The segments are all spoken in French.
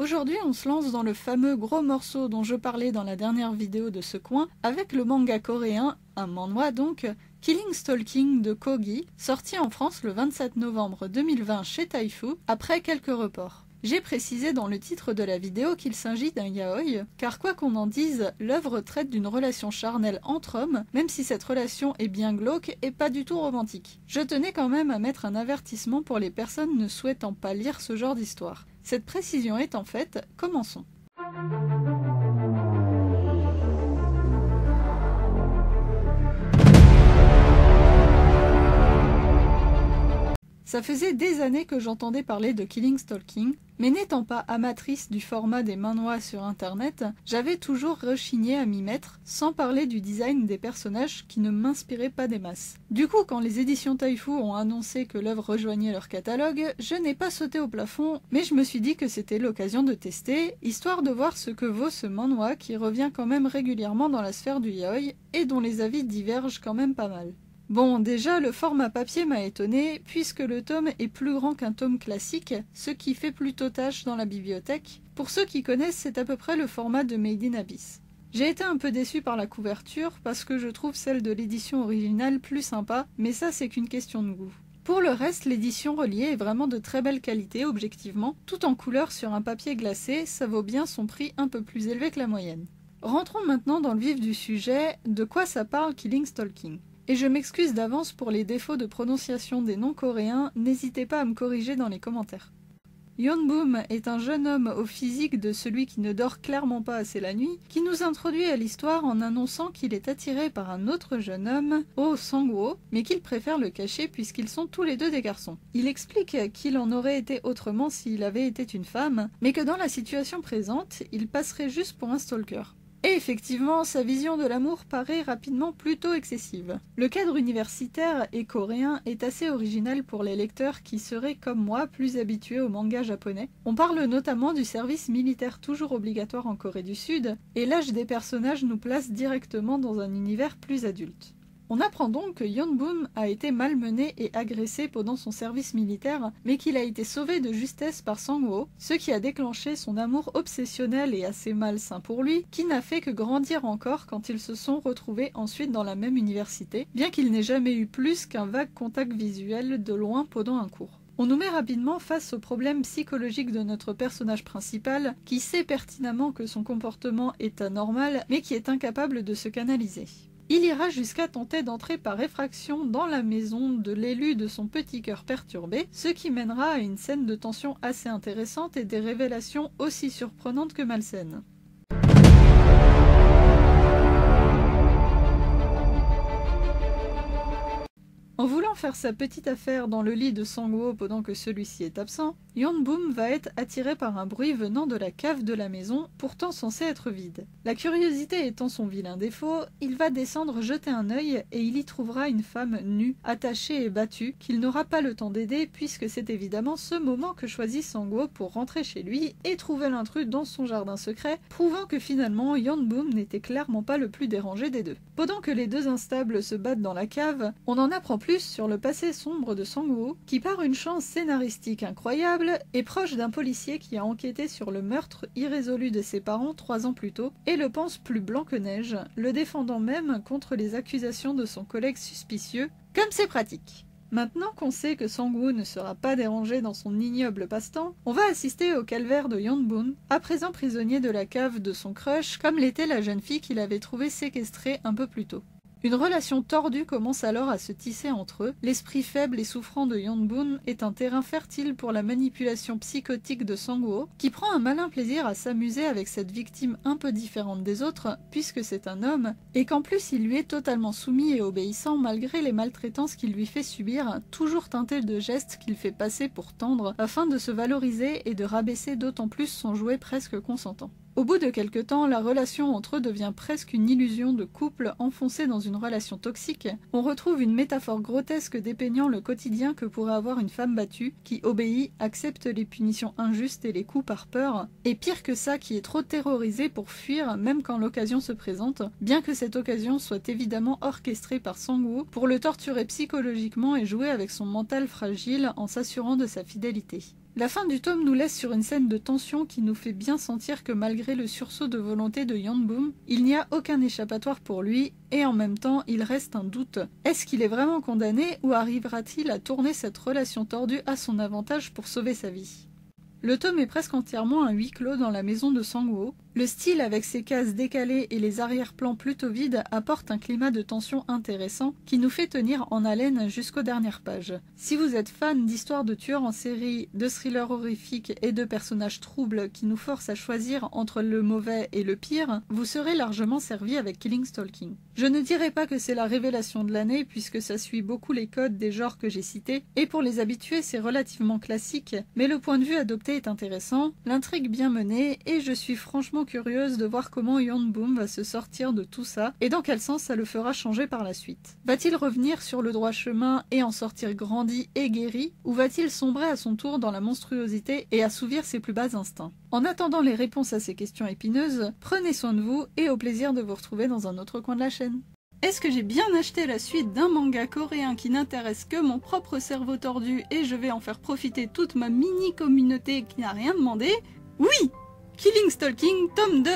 Aujourd'hui, on se lance dans le fameux gros morceau dont je parlais dans la dernière vidéo de ce coin, avec le manga coréen, un manhwa donc, Killing Stalking de Kogi, sorti en France le 27 novembre 2020 chez Taifu, après quelques reports. J'ai précisé dans le titre de la vidéo qu'il s'agit d'un yaoi, car quoi qu'on en dise, l'œuvre traite d'une relation charnelle entre hommes, même si cette relation est bien glauque et pas du tout romantique. Je tenais quand même à mettre un avertissement pour les personnes ne souhaitant pas lire ce genre d'histoire. Cette précision étant faite, commençons. Ça faisait des années que j'entendais parler de Killing Stalking, mais n'étant pas amatrice du format des manhwas sur internet, j'avais toujours rechigné à m'y mettre, sans parler du design des personnages qui ne m'inspiraient pas des masses. Du coup, quand les éditions Taifu ont annoncé que l'œuvre rejoignait leur catalogue, je n'ai pas sauté au plafond, mais je me suis dit que c'était l'occasion de tester, histoire de voir ce que vaut ce manhwa qui revient quand même régulièrement dans la sphère du yaoi, et dont les avis divergent quand même pas mal. Bon, déjà, le format papier m'a étonné, puisque le tome est plus grand qu'un tome classique, ce qui fait plutôt tâche dans la bibliothèque. Pour ceux qui connaissent, c'est à peu près le format de Made in Abyss. J'ai été un peu déçu par la couverture, parce que je trouve celle de l'édition originale plus sympa, mais ça c'est qu'une question de goût. Pour le reste, l'édition reliée est vraiment de très belle qualité, objectivement, tout en couleur sur un papier glacé, ça vaut bien son prix un peu plus élevé que la moyenne. Rentrons maintenant dans le vif du sujet, de quoi ça parle Killing Stalking. Et je m'excuse d'avance pour les défauts de prononciation des noms coréens, n'hésitez pas à me corriger dans les commentaires. Yeonbum est un jeune homme au physique de celui qui ne dort clairement pas assez la nuit, qui nous introduit à l'histoire en annonçant qu'il est attiré par un autre jeune homme, Oh Sang-woo, mais qu'il préfère le cacher puisqu'ils sont tous les deux des garçons. Il explique qu'il en aurait été autrement s'il avait été une femme, mais que dans la situation présente, il passerait juste pour un stalker. Et effectivement, sa vision de l'amour paraît rapidement plutôt excessive. Le cadre universitaire et coréen est assez original pour les lecteurs qui seraient, comme moi, plus habitués au manga japonais. On parle notamment du service militaire toujours obligatoire en Corée du Sud, et l'âge des personnages nous place directement dans un univers plus adulte. On apprend donc que Yeonbum a été malmené et agressé pendant son service militaire, mais qu'il a été sauvé de justesse par Sang-woo, ce qui a déclenché son amour obsessionnel et assez malsain pour lui, qui n'a fait que grandir encore quand ils se sont retrouvés ensuite dans la même université, bien qu'il n'ait jamais eu plus qu'un vague contact visuel de loin pendant un cours. On nous met rapidement face au problème psychologique de notre personnage principal, qui sait pertinemment que son comportement est anormal, mais qui est incapable de se canaliser. Il ira jusqu'à tenter d'entrer par effraction dans la maison de l'élu de son petit cœur perturbé, ce qui mènera à une scène de tension assez intéressante et des révélations aussi surprenantes que malsaines. En voulant faire sa petite affaire dans le lit de Sang-woo pendant que celui-ci est absent, Yeonbum va être attiré par un bruit venant de la cave de la maison, pourtant censée être vide. La curiosité étant son vilain défaut, il va descendre jeter un œil et il y trouvera une femme nue, attachée et battue, qu'il n'aura pas le temps d'aider puisque c'est évidemment ce moment que choisit Sang-woo pour rentrer chez lui et trouver l'intrus dans son jardin secret, prouvant que finalement Yeonbum n'était clairement pas le plus dérangé des deux. Pendant que les deux instables se battent dans la cave, on en apprend plus sur le passé sombre de Sang-woo, qui par une chance scénaristique incroyable est proche d'un policier qui a enquêté sur le meurtre irrésolu de ses parents 3 ans plus tôt et le pense plus blanc que neige, le défendant même contre les accusations de son collègue suspicieux, comme c'est pratique. Maintenant qu'on sait que Sang-woo ne sera pas dérangé dans son ignoble passe-temps, on va assister au calvaire de Yeonbum, à présent prisonnier de la cave de son crush, comme l'était la jeune fille qu'il avait trouvée séquestrée un peu plus tôt. Une relation tordue commence alors à se tisser entre eux. L'esprit faible et souffrant de Yeonbum est un terrain fertile pour la manipulation psychotique de Sang-woo, qui prend un malin plaisir à s'amuser avec cette victime un peu différente des autres, puisque c'est un homme, et qu'en plus il lui est totalement soumis et obéissant malgré les maltraitances qu'il lui fait subir, toujours teinté de gestes qu'il fait passer pour tendres, afin de se valoriser et de rabaisser d'autant plus son jouet presque consentant. Au bout de quelque temps, la relation entre eux devient presque une illusion de couple enfoncé dans une relation toxique. On retrouve une métaphore grotesque dépeignant le quotidien que pourrait avoir une femme battue, qui obéit, accepte les punitions injustes et les coups par peur, et pire que ça, qui est trop terrorisée pour fuir même quand l'occasion se présente, bien que cette occasion soit évidemment orchestrée par Sang-woo pour le torturer psychologiquement et jouer avec son mental fragile en s'assurant de sa fidélité. La fin du tome nous laisse sur une scène de tension qui nous fait bien sentir que malgré le sursaut de volonté de Yeonbum, il n'y a aucun échappatoire pour lui, et en même temps il reste un doute. Est-ce qu'il est vraiment condamné ou arrivera-t-il à tourner cette relation tordue à son avantage pour sauver sa vie? Le tome est presque entièrement un huis clos dans la maison de Sang-woo. Le style avec ses cases décalées et les arrière-plans plutôt vides apporte un climat de tension intéressant qui nous fait tenir en haleine jusqu'aux dernières pages. Si vous êtes fan d'histoires de tueurs en série, de thrillers horrifiques et de personnages troubles qui nous forcent à choisir entre le mauvais et le pire, vous serez largement servi avec Killing Stalking. Je ne dirais pas que c'est la révélation de l'année puisque ça suit beaucoup les codes des genres que j'ai cités, et pour les habitués c'est relativement classique, mais le point de vue adopté est intéressant, l'intrigue bien menée, et je suis franchement curieuse de voir comment Yeonbum va se sortir de tout ça et dans quel sens ça le fera changer par la suite. Va-t-il revenir sur le droit chemin et en sortir grandi et guéri, ou va-t-il sombrer à son tour dans la monstruosité et assouvir ses plus bas instincts? En attendant les réponses à ces questions épineuses, prenez soin de vous et au plaisir de vous retrouver dans un autre coin de la chaîne. Est-ce que j'ai bien acheté la suite d'un manga coréen qui n'intéresse que mon propre cerveau tordu et je vais en faire profiter toute ma mini-communauté qui n'a rien demandé? Oui! Killing Stalking, tome 2.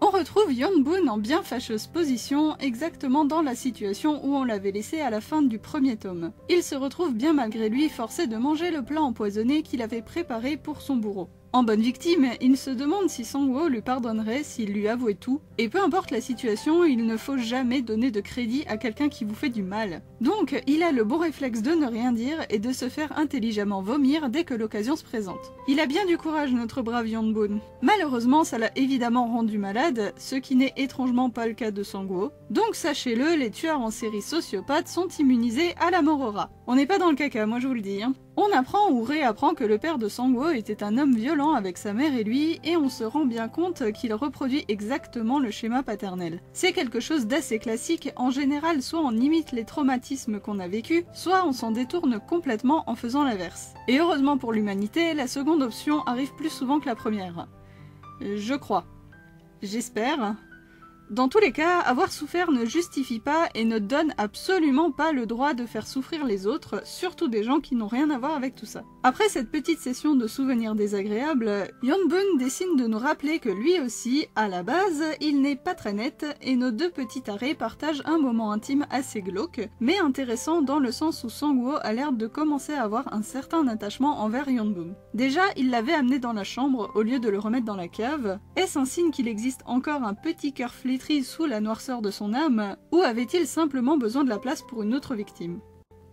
On retrouve Yeonbum en bien fâcheuse position, exactement dans la situation où on l'avait laissé à la fin du premier tome. Il se retrouve bien malgré lui forcé de manger le plat empoisonné qu'il avait préparé pour son bourreau. En bonne victime, il se demande si Sang-woo lui pardonnerait s'il lui avouait tout, et peu importe la situation, il ne faut jamais donner de crédit à quelqu'un qui vous fait du mal. Donc, il a le bon réflexe de ne rien dire et de se faire intelligemment vomir dès que l'occasion se présente. Il a bien du courage, notre brave Yeonbum. Malheureusement, ça l'a évidemment rendu malade, ce qui n'est étrangement pas le cas de Sang-woo. Donc sachez-le, les tueurs en série sociopathes sont immunisés à la mort au rat. On n'est pas dans le caca, moi je vous le dis. On apprend ou réapprend que le père de Sang-woo était un homme violent avec sa mère et lui, et on se rend bien compte qu'il reproduit exactement le schéma paternel. C'est quelque chose d'assez classique, en général soit on imite les traumatismes qu'on a vécus, soit on s'en détourne complètement en faisant l'inverse. Et heureusement pour l'humanité, la seconde option arrive plus souvent que la première. Je crois. J'espère. Dans tous les cas, avoir souffert ne justifie pas et ne donne absolument pas le droit de faire souffrir les autres, surtout des gens qui n'ont rien à voir avec tout ça. Après cette petite session de souvenirs désagréables, Yeonbum décide de nous rappeler que lui aussi, à la base, il n'est pas très net et nos deux petits arrêts partagent un moment intime assez glauque, mais intéressant dans le sens où Sang-woo a l'air de commencer à avoir un certain attachement envers Yeonbum. Déjà, il l'avait amené dans la chambre au lieu de le remettre dans la cave. Est-ce un signe qu'il existe encore un petit cœur flétri sous la noirceur de son âme, ou avait-il simplement besoin de la place pour une autre victime?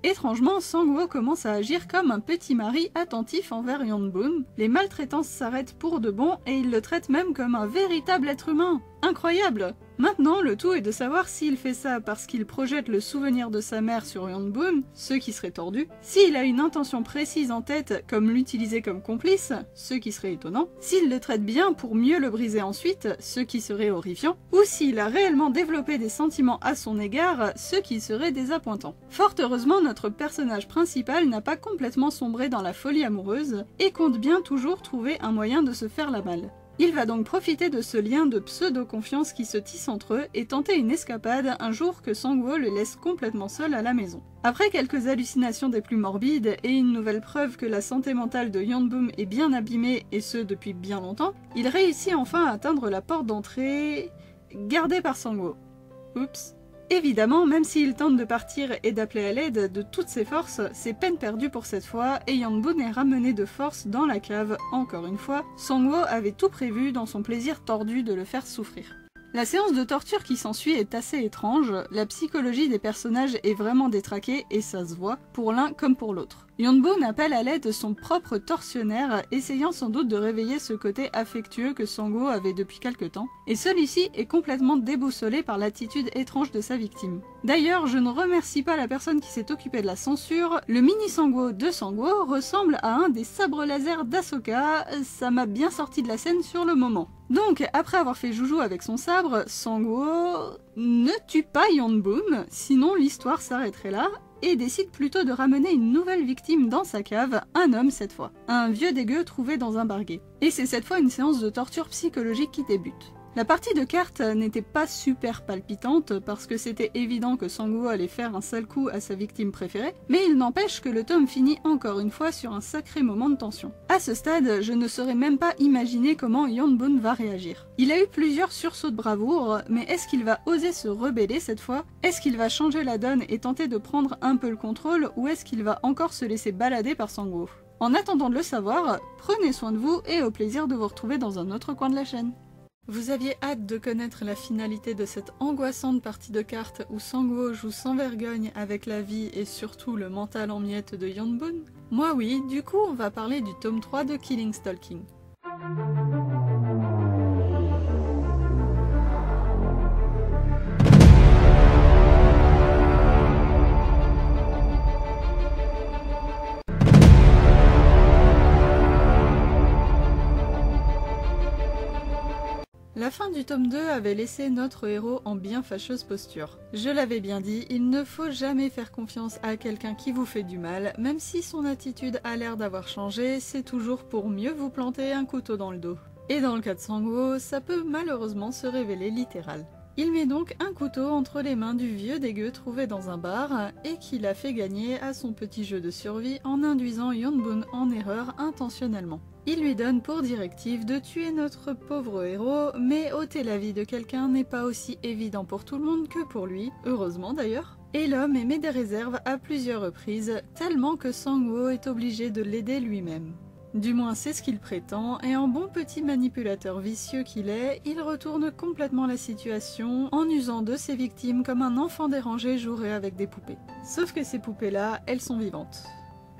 Étrangement, Sang-woo commence à agir comme un petit mari attentif envers Yeonbum. Les maltraitances s'arrêtent pour de bon et il le traite même comme un véritable être humain. Incroyable! Maintenant, le tout est de savoir s'il fait ça parce qu'il projette le souvenir de sa mère sur Yeonbum, ce qui serait tordu, s'il a une intention précise en tête comme l'utiliser comme complice, ce qui serait étonnant, s'il le traite bien pour mieux le briser ensuite, ce qui serait horrifiant, ou s'il a réellement développé des sentiments à son égard, ce qui serait désappointant. Fort heureusement, notre personnage principal n'a pas complètement sombré dans la folie amoureuse et compte bien toujours trouver un moyen de se faire la malle. Il va donc profiter de ce lien de pseudo-confiance qui se tisse entre eux et tenter une escapade un jour que Sang-woo le laisse complètement seul à la maison. Après quelques hallucinations des plus morbides et une nouvelle preuve que la santé mentale de Yeonbum est bien abîmée et ce depuis bien longtemps, il réussit enfin à atteindre la porte d'entrée gardée par Sang-woo. Oups. Évidemment, même s'il tente de partir et d'appeler à l'aide de toutes ses forces, c'est peine perdue pour cette fois et Yeonbum est ramené de force dans la cave, encore une fois. Sang-woo avait tout prévu dans son plaisir tordu de le faire souffrir. La séance de torture qui s'ensuit est assez étrange, la psychologie des personnages est vraiment détraquée et ça se voit, pour l'un comme pour l'autre. Yeonbum appelle à l'aide son propre tortionnaire, essayant sans doute de réveiller ce côté affectueux que Sang-woo avait depuis quelque temps, et celui-ci est complètement déboussolé par l'attitude étrange de sa victime. D'ailleurs, je ne remercie pas la personne qui s'est occupée de la censure, le mini Sang-woo de Sang-woo ressemble à un des sabres laser d'Ahsoka, ça m'a bien sorti de la scène sur le moment. Donc, après avoir fait joujou avec son sabre, Sang-woo ne tue pas Yeonbum, sinon l'histoire s'arrêterait là, et décide plutôt de ramener une nouvelle victime dans sa cave, un homme cette fois. Un vieux dégueu trouvé dans un bar gay. Et c'est cette fois une séance de torture psychologique qui débute. La partie de cartes n'était pas super palpitante parce que c'était évident que Sang-woo allait faire un sale coup à sa victime préférée, mais il n'empêche que le tome finit encore une fois sur un sacré moment de tension. À ce stade, je ne saurais même pas imaginer comment Yeon-bun va réagir. Il a eu plusieurs sursauts de bravoure, mais est-ce qu'il va oser se rebeller cette fois? Est-ce qu'il va changer la donne et tenter de prendre un peu le contrôle, ou est-ce qu'il va encore se laisser balader par Sang-woo? En attendant de le savoir, prenez soin de vous et au plaisir de vous retrouver dans un autre coin de la chaîne. Vous aviez hâte de connaître la finalité de cette angoissante partie de cartes où Sang-woo joue sans vergogne avec la vie et surtout le mental en miettes de Yeon-bun? Moi oui, du coup on va parler du tome 3 de Killing Stalking. La fin du tome 2 avait laissé notre héros en bien fâcheuse posture. Je l'avais bien dit, il ne faut jamais faire confiance à quelqu'un qui vous fait du mal, même si son attitude a l'air d'avoir changé, c'est toujours pour mieux vous planter un couteau dans le dos. Et dans le cas de Sang-woo, ça peut malheureusement se révéler littéral. Il met donc un couteau entre les mains du vieux dégueu trouvé dans un bar et qui l'a fait gagner à son petit jeu de survie en induisant Yeon-bun en erreur intentionnellement. Il lui donne pour directive de tuer notre pauvre héros, mais ôter la vie de quelqu'un n'est pas aussi évident pour tout le monde que pour lui, heureusement d'ailleurs. Et l'homme émet des réserves à plusieurs reprises, tellement que Sang-woo est obligé de l'aider lui-même. Du moins c'est ce qu'il prétend, et en bon petit manipulateur vicieux qu'il est, il retourne complètement la situation en usant de ses victimes comme un enfant dérangé jouerait avec des poupées. Sauf que ces poupées-là, elles sont vivantes.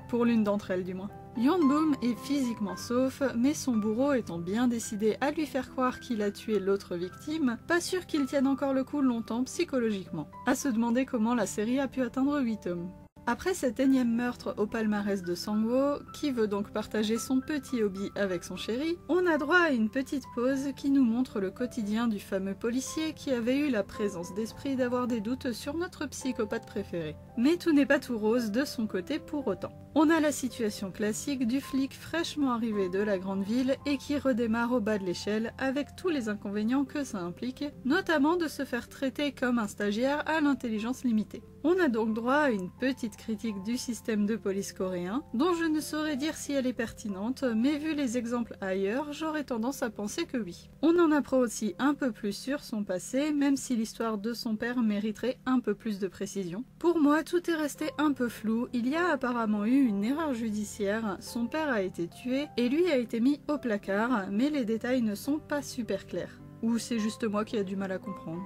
Pour l'une d'entre elles du moins. Yeon-bun est physiquement sauf, mais son bourreau étant bien décidé à lui faire croire qu'il a tué l'autre victime, pas sûr qu'il tienne encore le coup longtemps psychologiquement. À se demander comment la série a pu atteindre 8 tomes. Après cet énième meurtre au palmarès de Sang-woo, qui veut donc partager son petit hobby avec son chéri, on a droit à une petite pause qui nous montre le quotidien du fameux policier qui avait eu la présence d'esprit d'avoir des doutes sur notre psychopathe préféré. Mais tout n'est pas tout rose de son côté pour autant. On a la situation classique du flic fraîchement arrivé de la grande ville et qui redémarre au bas de l'échelle avec tous les inconvénients que ça implique, notamment de se faire traiter comme un stagiaire à l'intelligence limitée. On a donc droit à une petite critique du système de police coréen, dont je ne saurais dire si elle est pertinente, mais vu les exemples ailleurs, j'aurais tendance à penser que oui. On en apprend aussi un peu plus sur son passé, même si l'histoire de son père mériterait un peu plus de précision. Pour moi, tout est resté un peu flou, il y a apparemment eu une erreur judiciaire, son père a été tué et lui a été mis au placard, mais les détails ne sont pas super clairs. Ou c'est juste moi qui a du mal à comprendre.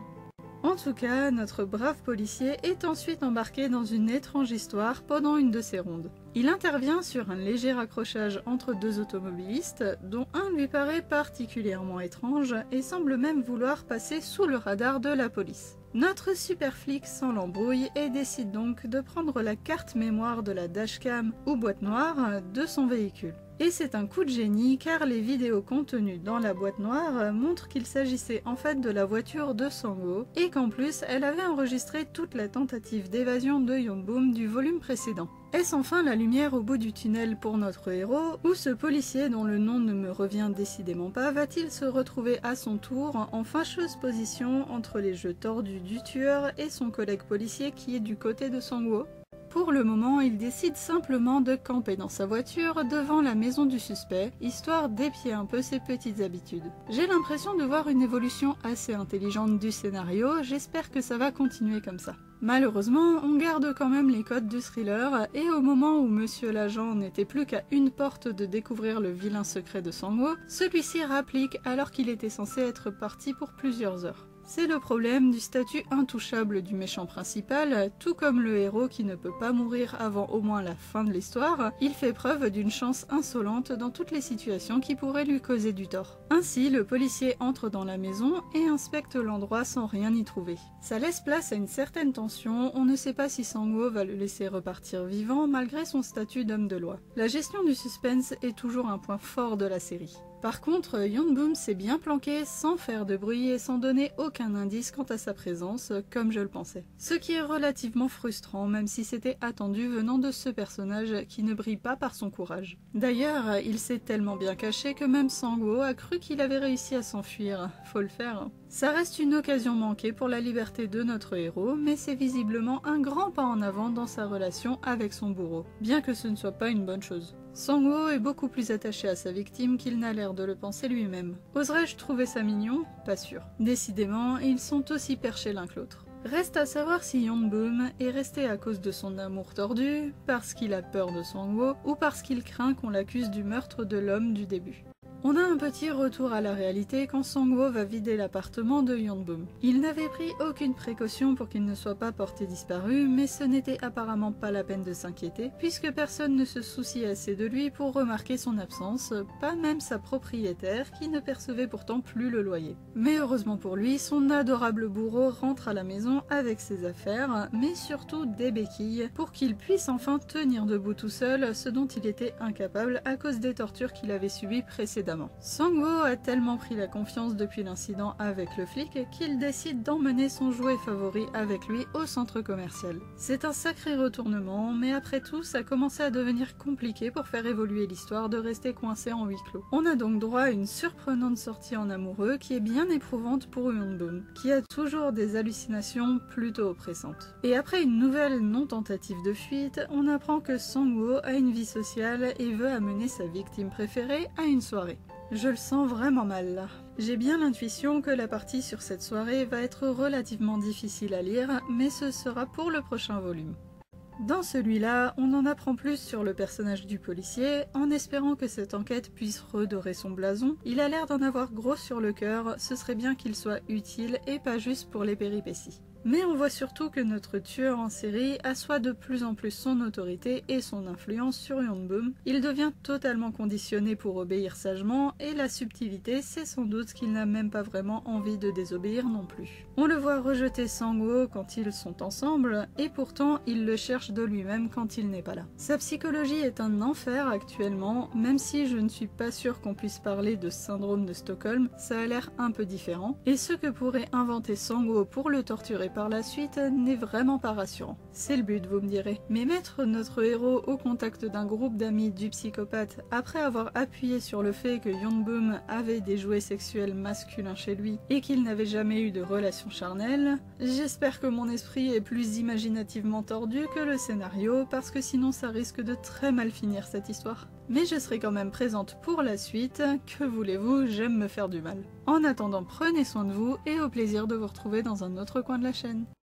En tout cas, notre brave policier est ensuite embarqué dans une étrange histoire pendant une de ses rondes. Il intervient sur un léger accrochage entre deux automobilistes, dont un lui paraît particulièrement étrange et semble même vouloir passer sous le radar de la police. Notre super flic s'en l'embrouille et décide donc de prendre la carte mémoire de la dashcam ou boîte noire de son véhicule. Et c'est un coup de génie car les vidéos contenues dans la boîte noire montrent qu'il s'agissait en fait de la voiture de Sang-woo et qu'en plus elle avait enregistré toute la tentative d'évasion de Yeon-bun du volume précédent. Est-ce enfin la lumière au bout du tunnel pour notre héros, ou ce policier dont le nom ne me revient décidément pas va-t-il se retrouver à son tour en fâcheuse position entre les jeux tordus du tueur et son collègue policier qui est du côté de Sang-woo? Pour le moment, il décide simplement de camper dans sa voiture devant la maison du suspect, histoire d'épier un peu ses petites habitudes. J'ai l'impression de voir une évolution assez intelligente du scénario, j'espère que ça va continuer comme ça. Malheureusement, on garde quand même les codes du thriller, et au moment où Monsieur l'agent n'était plus qu'à une porte de découvrir le vilain secret de Sang-woo, celui-ci rapplique alors qu'il était censé être parti pour plusieurs heures. C'est le problème du statut intouchable du méchant principal, tout comme le héros qui ne peut pas mourir avant au moins la fin de l'histoire, il fait preuve d'une chance insolente dans toutes les situations qui pourraient lui causer du tort. Ainsi, le policier entre dans la maison et inspecte l'endroit sans rien y trouver. Ça laisse place à une certaine tension, on ne sait pas si Sang-woo va le laisser repartir vivant malgré son statut d'homme de loi. La gestion du suspense est toujours un point fort de la série. Par contre, Yeonbum s'est bien planqué sans faire de bruit et sans donner aucun indice quant à sa présence, comme je le pensais. Ce qui est relativement frustrant, même si c'était attendu venant de ce personnage qui ne brille pas par son courage. D'ailleurs, il s'est tellement bien caché que même Sang-woo a cru qu'il avait réussi à s'enfuir. Faut le faire. Ça reste une occasion manquée pour la liberté de notre héros, mais c'est visiblement un grand pas en avant dans sa relation avec son bourreau, bien que ce ne soit pas une bonne chose. Sang-woo est beaucoup plus attaché à sa victime qu'il n'a l'air de le penser lui-même. Oserais-je trouver ça mignon? Pas sûr. Décidément, ils sont aussi perchés l'un que l'autre. Reste à savoir si Yeonbum est resté à cause de son amour tordu, parce qu'il a peur de Sang-woo, ou parce qu'il craint qu'on l'accuse du meurtre de l'homme du début. On a un petit retour à la réalité quand Sang-woo va vider l'appartement de Yeonbum. Il n'avait pris aucune précaution pour qu'il ne soit pas porté disparu, mais ce n'était apparemment pas la peine de s'inquiéter, puisque personne ne se soucie assez de lui pour remarquer son absence, pas même sa propriétaire qui ne percevait pourtant plus le loyer. Mais heureusement pour lui, son adorable bourreau rentre à la maison avec ses affaires, mais surtout des béquilles, pour qu'il puisse enfin tenir debout tout seul, ce dont il était incapable à cause des tortures qu'il avait subies précédemment. Sang-woo a tellement pris la confiance depuis l'incident avec le flic qu'il décide d'emmener son jouet favori avec lui au centre commercial. C'est un sacré retournement, mais après tout, ça commençait à devenir compliqué pour faire évoluer l'histoire de rester coincé en huis clos. On a donc droit à une surprenante sortie en amoureux qui est bien éprouvante pour Yeonbum, qui a toujours des hallucinations plutôt oppressantes. Et après une nouvelle non-tentative de fuite, on apprend que Sang-woo a une vie sociale et veut amener sa victime préférée à une soirée. Je le sens vraiment mal là. J'ai bien l'intuition que la partie sur cette soirée va être relativement difficile à lire, mais ce sera pour le prochain volume. Dans celui-là, on en apprend plus sur le personnage du policier, en espérant que cette enquête puisse redorer son blason. Il a l'air d'en avoir gros sur le cœur, ce serait bien qu'il soit utile et pas juste pour les péripéties. Mais on voit surtout que notre tueur en série assoit de plus en plus son autorité et son influence sur Yeonbum. Il devient totalement conditionné pour obéir sagement, et la subtilité, c'est sans doute qu'il n'a même pas vraiment envie de désobéir non plus. On le voit rejeter Sang-woo quand ils sont ensemble, et pourtant il le cherche de lui-même quand il n'est pas là. Sa psychologie est un enfer actuellement, même si je ne suis pas sûre qu'on puisse parler de syndrome de Stockholm, ça a l'air un peu différent, et ce que pourrait inventer Sang-woo pour le torturer par la suite n'est vraiment pas rassurant. C'est le but, vous me direz. Mais mettre notre héros au contact d'un groupe d'amis du psychopathe après avoir appuyé sur le fait que Yeonbum avait des jouets sexuels masculins chez lui et qu'il n'avait jamais eu de relation charnelle, j'espère que mon esprit est plus imaginativement tordu que le scénario, parce que sinon ça risque de très mal finir cette histoire. Mais je serai quand même présente pour la suite, que voulez-vous, j'aime me faire du mal. En attendant, prenez soin de vous et au plaisir de vous retrouver dans un autre coin de la chaîne.